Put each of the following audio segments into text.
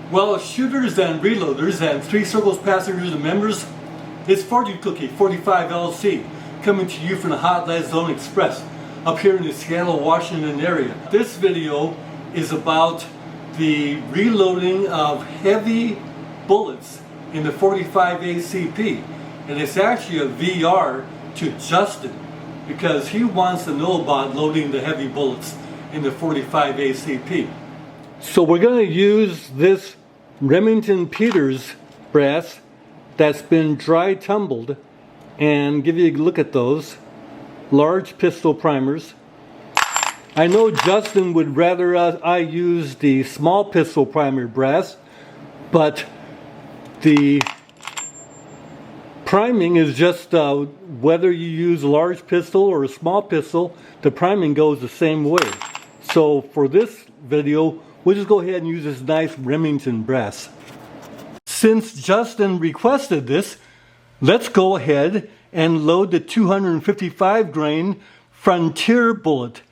Well, shooters and reloaders and 3 circles passengers and members, it's 40 Cookie 45 LC coming to you from the Hot Lead Zone Express up here in the Seattle, Washington area. This video is about the reloading of heavy bullets in the 45 ACP, and it's actually a VR to Justin because he wants to know about loading the heavy bullets in the 45 ACP. So we're going to use this Remington Peters brass that's been dry tumbled and give you a look at those large pistol primers. I know Justin would rather I use the small pistol primer brass, but the priming is just whether you use a large pistol or a small pistol, the priming goes the same way. So for this video, we'll just go ahead and use this nice Remington brass. Since Justin requested this, let's go ahead and load the 255 grain Frontier bullet.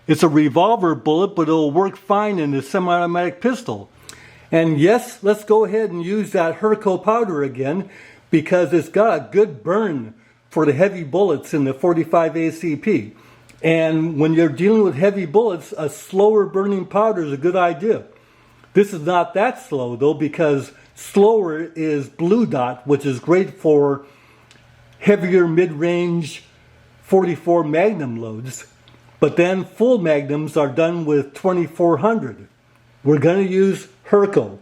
It's a revolver bullet, but it'll work fine in the semi-automatic pistol. And yes, let's go ahead and use that Herco powder again because it's got a good burn for the heavy bullets in the 45 ACP. And when you're dealing with heavy bullets, a slower burning powder is a good idea. This is not that slow though, because slower is Blue Dot, which is great for heavier mid-range 44 Magnum loads. But then full Magnums are done with 2400. We're going to use Herco,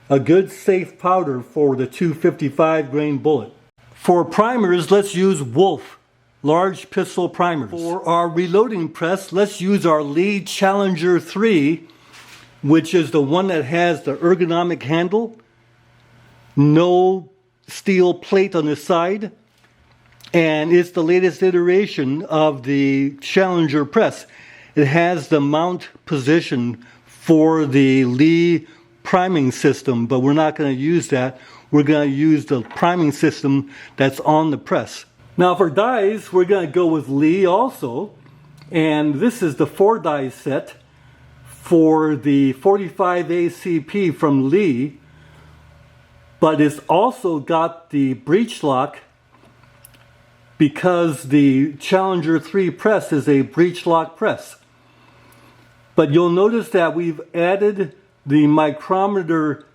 a good safe powder for the 255 grain bullet. For primers, let's use Wolf large pistol primers. For our reloading press, let's use our Lee Challenger 3, which is the one that has the ergonomic handle, no steel plate on the side, and it's the latest iteration of the Challenger press. It has the mount position for the Lee priming system, but we're not going to use that. We're going to use the priming system that's on the press. Now for dies, we're going to go with Lee also, and this is the 4-die set for the 45 ACP from Lee, but it's also got the breech lock because the Challenger 3 press is a breech lock press. But you'll notice that we've added the micrometer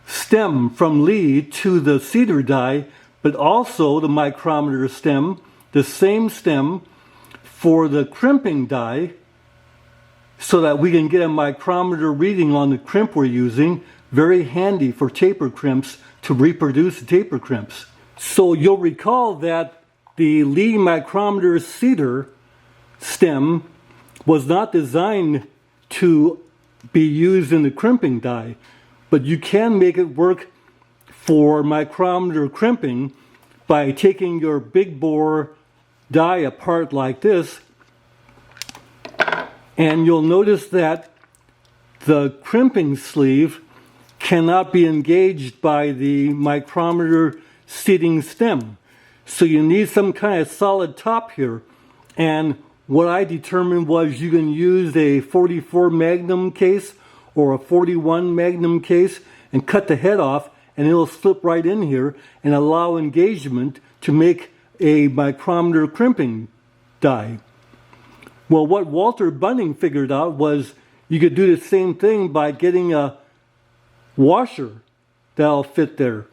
stem from Lee to the cedar die, but also the micrometer stem, the same stem for the crimping die, so that we can get a micrometer reading on the crimp we're using. Very handy for taper crimps to reproduce the taper crimps. So you'll recall that the Lee micrometer cedar stem was not designed to be used in the crimping die, but you can make it work for micrometer crimping by taking your big bore die apart like this, and you'll notice that the crimping sleeve cannot be engaged by the micrometer seating stem. So you need some kind of solid top here, and what I determined was you can use a 44 Magnum case or a 41 Magnum case and cut the head off, and it'll slip right in here and allow engagement to make a micrometer crimping die. Well, what Walter Bunning figured out was you could do the same thing by getting a washer that'll fit there.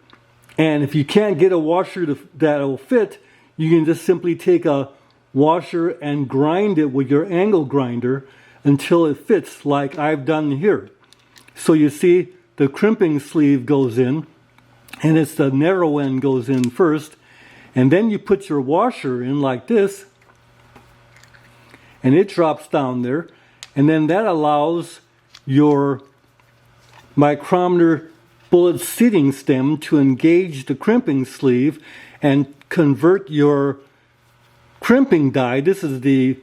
And if you can't get a washer that'll fit, you can just simply take a washer and grind it with your angle grinder until it fits like I've done here. So you see the crimping sleeve goes in, and it's the narrow end goes in first, and then you put your washer in like this, and it drops down there, and then that allows your micrometer bullet seating stem to engage the crimping sleeve and convert your crimping die. This is the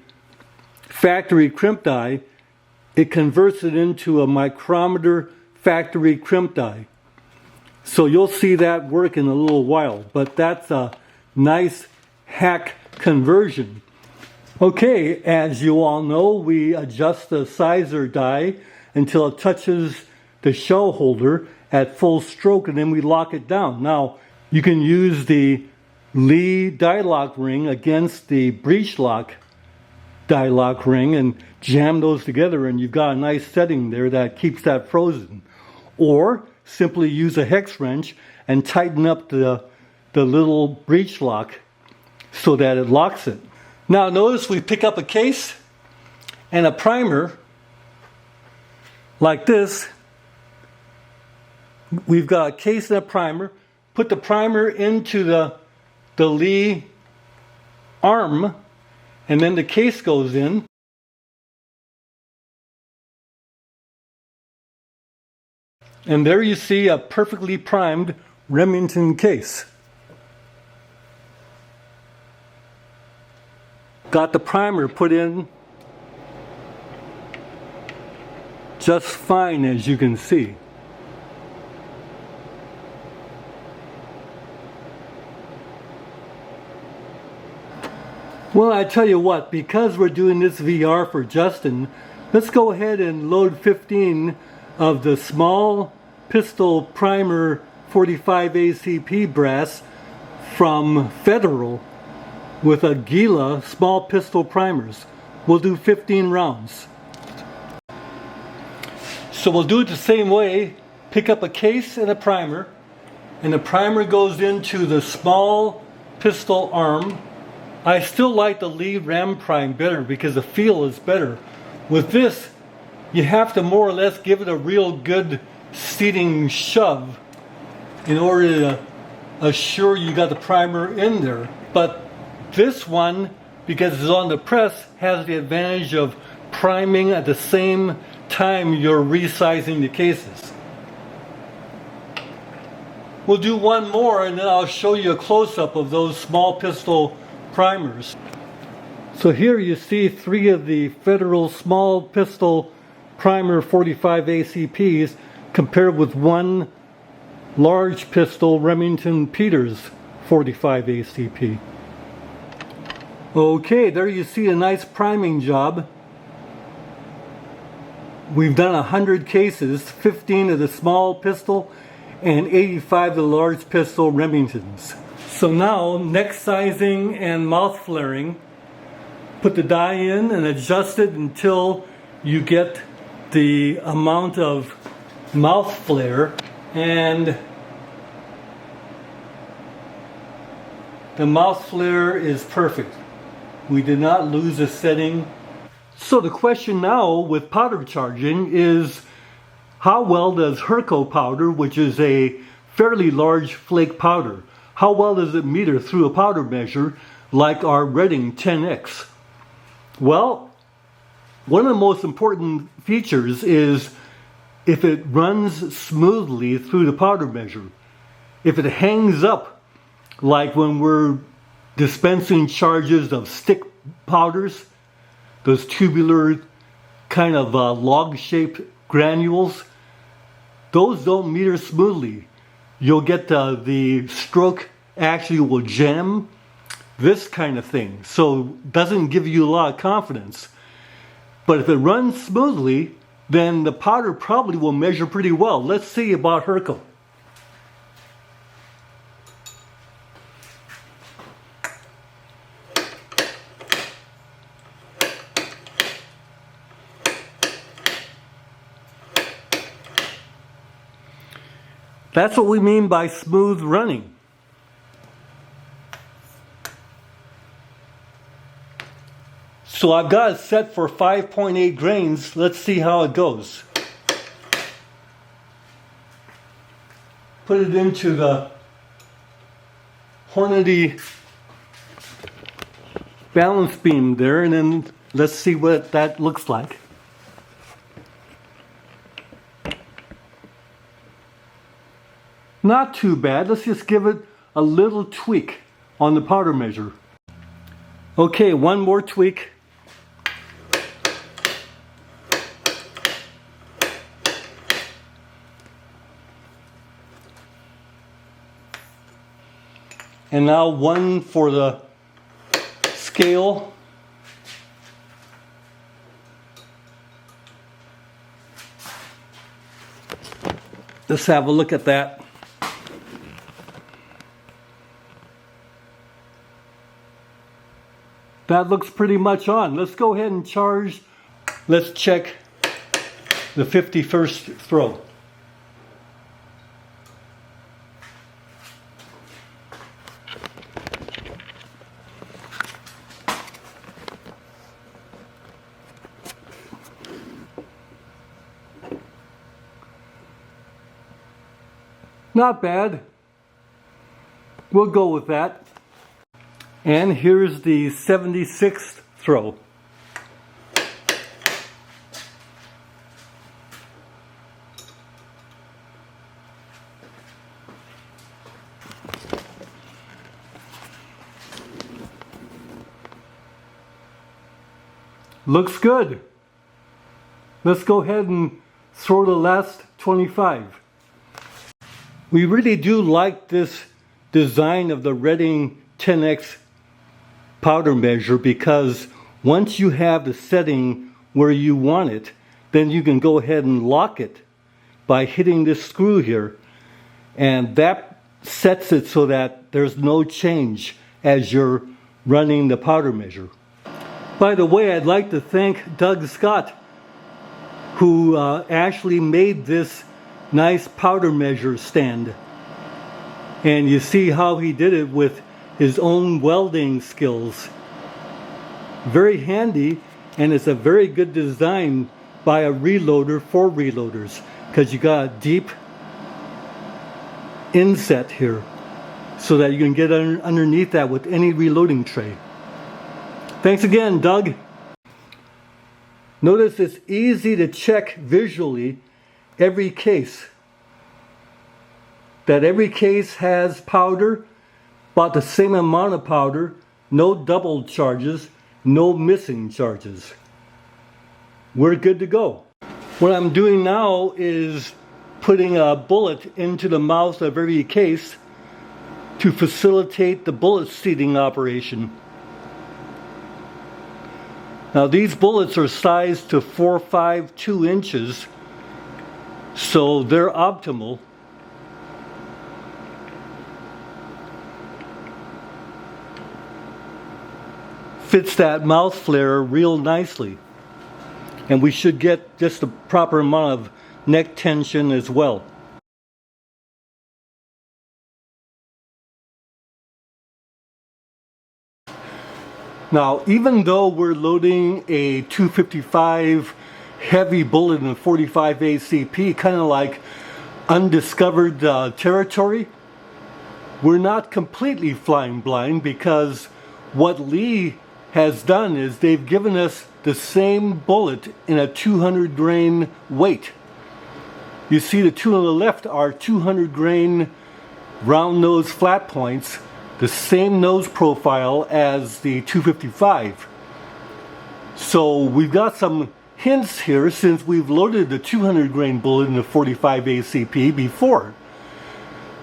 factory crimp die. It converts it into a micrometer factory crimp die. So you'll see that work in a little while, but that's a nice hack conversion. Okay, as you all know, we adjust the sizer die until it touches the shell holder, at full stroke, and then we lock it down. Now, you can use the Lee die lock ring against the breech lock die lock ring and jam those together, and you've got a nice setting there that keeps that frozen. Or simply use a hex wrench and tighten up the little breech lock so that it locks it. Now notice we pick up a case and a primer like this. We've got a case and a primer. Put the primer into the Lee arm, and then the case goes in. And there you see a perfectly primed Remington case. Got the primer put in just fine, as you can see. Well, I tell you what, because we're doing this VR for Justin, let's go ahead and load 15 of the small pistol primer 45 ACP brass from Federal with a Gila small pistol primers. We'll do 15 rounds. So we'll do it the same way. Pick up a case and a primer, and the primer goes into the small pistol arm. I still like the Lee Ram Prime better because the feel is better. With this, you have to more or less give it a real good seating shove in order to assure you got the primer in there. But this one, because it's on the press, has the advantage of priming at the same time you're resizing the cases. We'll do one more and then I'll show you a close-up of those small pistol primers. So here you see 3 of the Federal small pistol primer 45 ACPs compared with 1 large pistol Remington Peters 45 ACP. Okay, there you see a nice priming job. We've done 100 cases, 15 of the small pistol and 85 of the large pistol Remingtons. So now, neck sizing and mouth flaring. Put the die in and adjust it until you get the amount of mouth flare, and the mouth flare is perfect. We did not lose a setting. So the question now with powder charging is, how well does Herco powder, which is a fairly large flake powder, how well does it meter through a powder measure like our Redding 10X? Well, one of the most important features is if it runs smoothly through the powder measure. If it hangs up, like when we're dispensing charges of stick powders, those tubular kind of log-shaped granules, those don't meter smoothly. You'll get the stroke actually will jam, this kind of thing. So doesn't give you a lot of confidence. But if it runs smoothly, then the powder probably will measure pretty well. Let's see about Herco. That's what we mean by smooth running. So I've got it set for 5.8 grains. Let's see how it goes. Put it into the Hornady balance beam there, and then let's see what that looks like. Not too bad. Let's just give it a little tweak on the powder measure. Okay, one more tweak. And now one for the scale. Let's have a look at that. That looks pretty much on. Let's go ahead and charge. Let's check the 51st throw. Not bad. We'll go with that. And here's the 76th throw. Looks good. Let's go ahead and throw the last 25. We really do like this design of the Redding 10X powder measure, because once you have the setting where you want it, then you can go ahead and lock it by hitting this screw here, and that sets it so that there's no change as you're running the powder measure. By the way, I'd like to thank Doug Scott, who actually made this nice powder measure stand. And you see how he did it with his own welding skills. Very handy, and it's a very good design by a reloader for reloaders, because you got a deep inset here so that you can get underneath that with any reloading tray. Thanks again, Doug. Notice it's easy to check visually every case. That every case has powder, about the same amount of powder, no double charges, no missing charges. We're good to go. What I'm doing now is putting a bullet into the mouth of every case to facilitate the bullet seating operation. Now these bullets are sized to 4.5, 2 inches, so they're optimal. Fits that mouth flare real nicely. And we should get just the proper amount of neck tension as well. Now, even though we're loading a 255 heavy bullet in a 45 ACP, kind of like undiscovered territory, we're not completely flying blind, because what Lee has done is they've given us the same bullet in a 200 grain weight. You see the two on the left are 200 grain round nose flat points, the same nose profile as the 255. So we've got some hints here, since we've loaded the 200 grain bullet in the 45 ACP before.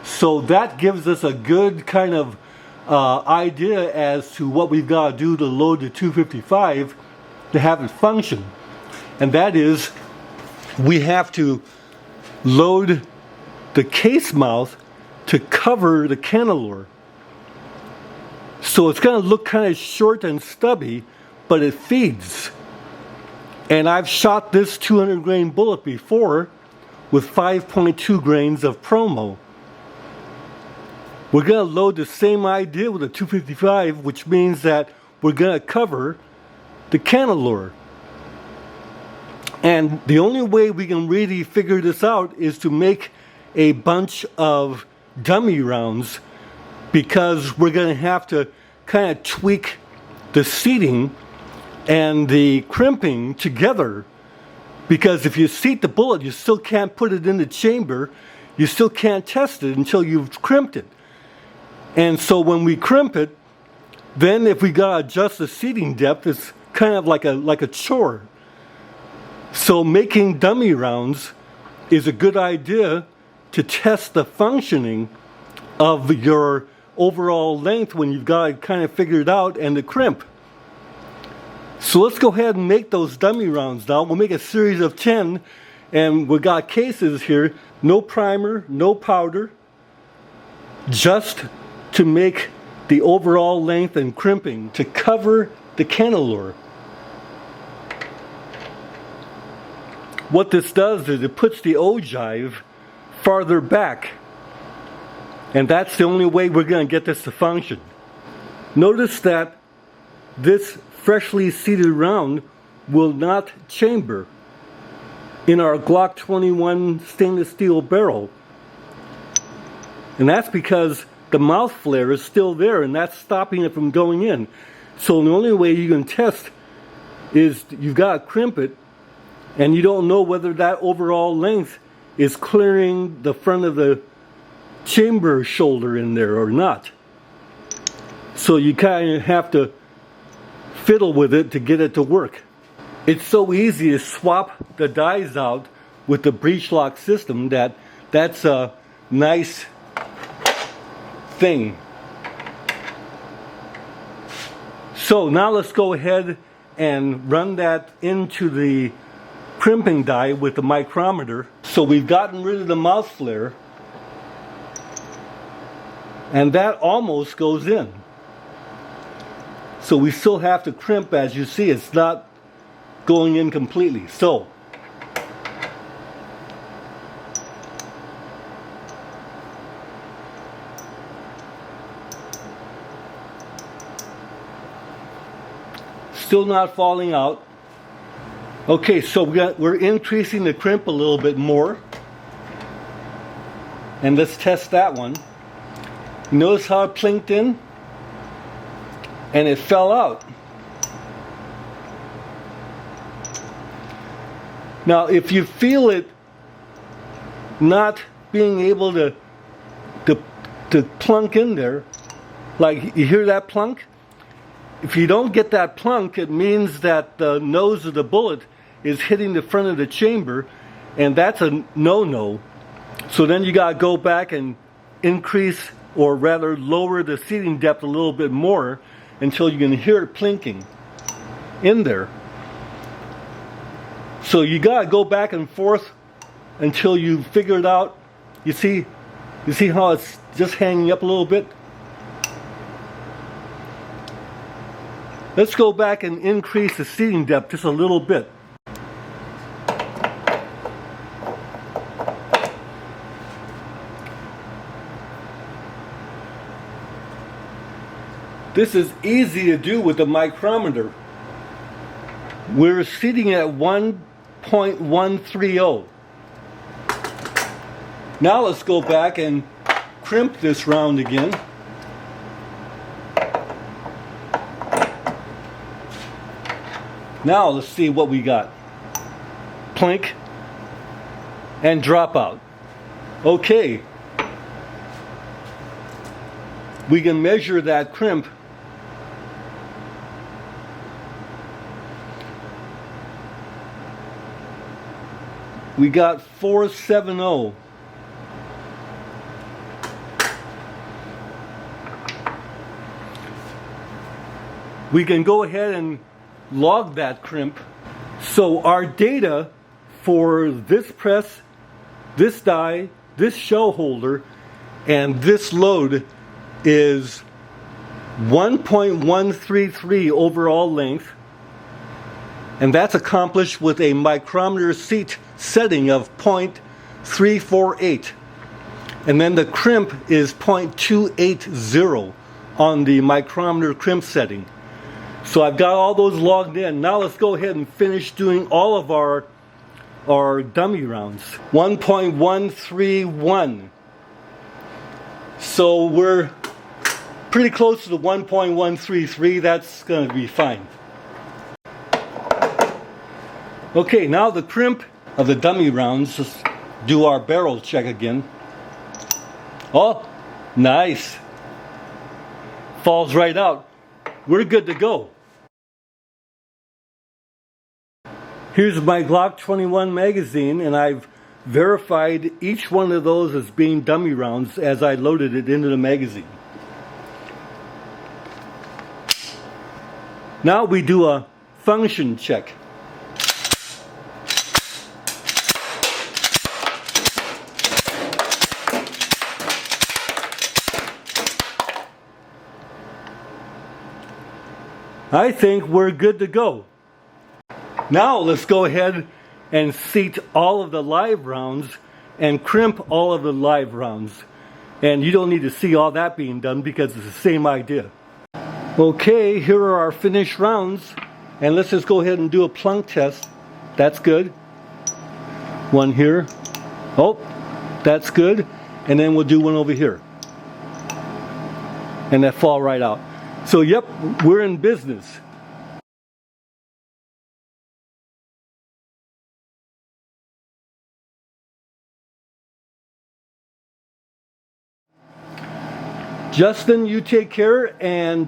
So that gives us a good kind of idea as to what we've got to do to load the 255 to have it function. And that is, we have to load the case mouth to cover the cannelure. So it's going to look kind of short and stubby, but it feeds. And I've shot this 200 grain bullet before with 5.2 grains of promo. We're going to load the same idea with a 255, which means that we're going to cover the cannelure. And the only way we can really figure this out is to make a bunch of dummy rounds, because we're going to have to kind of tweak the seating and the crimping together. Because if you seat the bullet, you still can't put it in the chamber. You still can't test it until you've crimped it. And so when we crimp it, then if we gotta adjust the seating depth, it's kind of like a chore. So making dummy rounds is a good idea to test the functioning of your overall length when you've got it kind of figured out, and the crimp. So let's go ahead and make those dummy rounds now. We'll make a series of 10, And we got cases here, no primer, no powder, just to make the overall length and crimping to cover the cantilever. What this does is it puts the ogive farther back. And that's the only way we're going to get this to function. Notice that this freshly seated round will not chamber in our Glock 21 stainless steel barrel. And that's because the mouth flare is still there and that's stopping it from going in. So the only way you can test is you've got to crimp it, and you don't know whether that overall length is clearing the front of the chamber shoulder in there or not. So you kind of have to fiddle with it to get it to work. It's so easy to swap the dies out with the breech lock system that's a nice thing. So now let's go ahead and run that into the crimping die with the micrometer. So we've gotten rid of the mouth flare, and that almost goes in. So we still have to crimp. As you see, it's not going in completely. So still not falling out. Okay, so we're increasing the crimp a little bit more. And let's test that one. Notice how it plinked in? And it fell out. Now, if you feel it not being able to plunk in there, like you hear that plunk? If you don't get that plunk, it means that the nose of the bullet is hitting the front of the chamber, and that's a no-no. So then you gotta go back and increase, or rather lower the seating depth a little bit more until you can hear it plinking in there. So you gotta go back and forth until you figure it out. You see how it's just hanging up a little bit? Let's go back and increase the seating depth just a little bit. This is easy to do with the micrometer. We're sitting at 1.130. Now let's go back and crimp this round again. Now let's see what we got. Plink and drop out. Okay. We can measure that crimp. We got 470. We can go ahead and log that crimp. So our data for this press, this die, this shell holder, and this load is 1.133 overall length, and that's accomplished with a micrometer seat setting of 0.348, and then the crimp is 0.280 on the micrometer crimp setting. So I've got all those logged in. Now let's go ahead and finish doing all of our dummy rounds. 1.131. So we're pretty close to the 1.133. That's going to be fine. Okay, now the crimp of the dummy rounds. Let's do our barrel check again. Oh, nice. Falls right out. We're good to go. Here's my Glock 21 magazine, and I've verified each one of those as being dummy rounds as I loaded it into the magazine. Now we do a function check. I think we're good to go. Now let's go ahead and seat all of the live rounds and crimp all of the live rounds. And you don't need to see all that being done because it's the same idea. Okay, here are our finished rounds. And let's just go ahead and do a plunk test. That's good. One here. Oh, that's good. And then we'll do one over here. And that fall right out. So yep, we're in business. Justin, you take care, and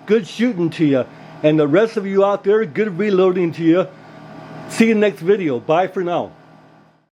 good shooting to you. And the rest of you out there, good reloading to you. See you next video. Bye for now.